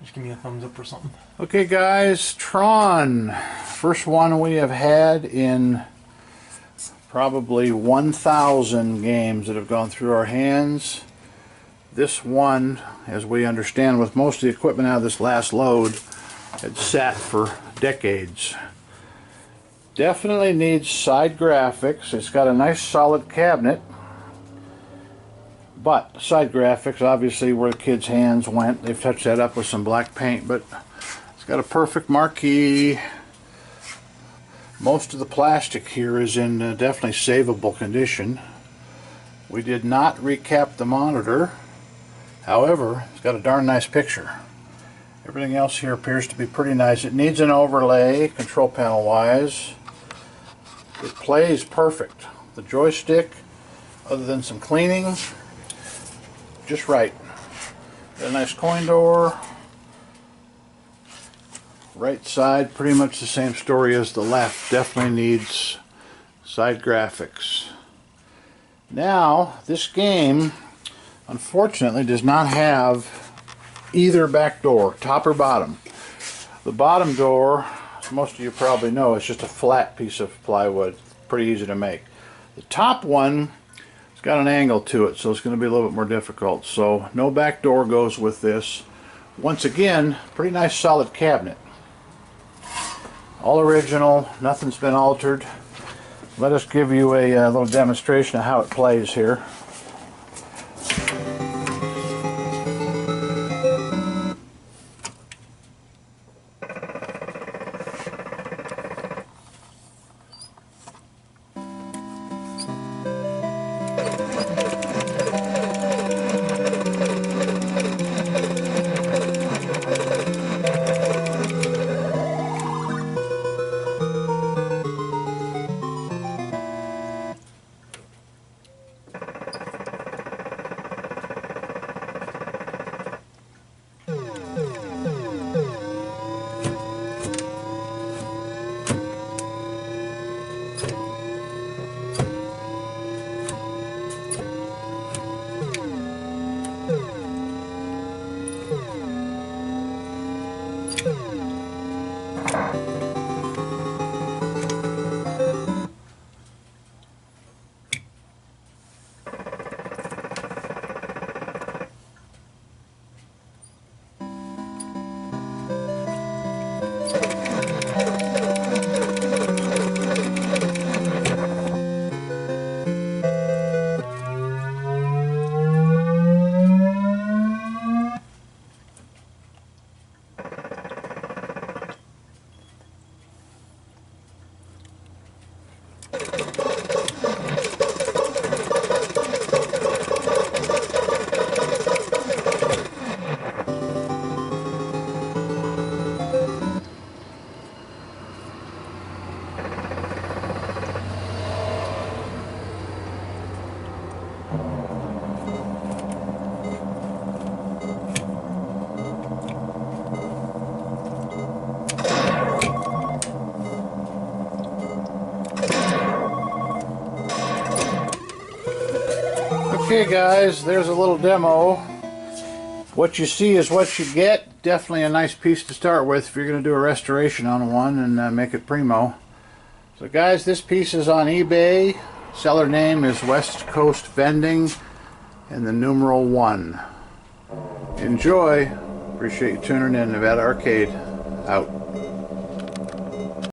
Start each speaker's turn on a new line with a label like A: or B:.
A: Just give me a thumbs up or something.
B: Okay guys, Tron. First one we have had in probably 1,000 games that have gone through our hands. This one, as we understand with most of the equipment out of this last load, had sat for decades. Definitely needs side graphics. It's got a nice solid cabinet, but side graphics, obviously where the kids' hands went, they've touched that up with some black paint, but it's got a perfect marquee. Most of the plastic here is in definitely savable condition. We did not recap the monitor. However, it's got a darn nice picture. Everything else here appears to be pretty nice. It needs an overlay, control panel wise. It plays perfect. The joystick, other than some cleaning, just right. Got a nice coin door. Right side, pretty much the same story as the left. Definitely needs side graphics. Now, this game, unfortunately, does not have either back door, top or bottom. The bottom door, as most of you probably know, is just a flat piece of plywood. Pretty easy to make. The top one, it's got an angle to it, so it's going to be a little bit more difficult. So no back door goes with this. Once again, pretty nice solid cabinet. All original, nothing's been altered. Let us give you a little demonstration of how it plays here. Okay guys, there's a little demo. What you see is what you get. Definitely a nice piece to start with if you're going to do a restoration on one and make it primo. So guys, this piece is on eBay. Seller name is West Coast Vending and the numeral 1. Enjoy. Appreciate you tuning in. Nevada Arcade out.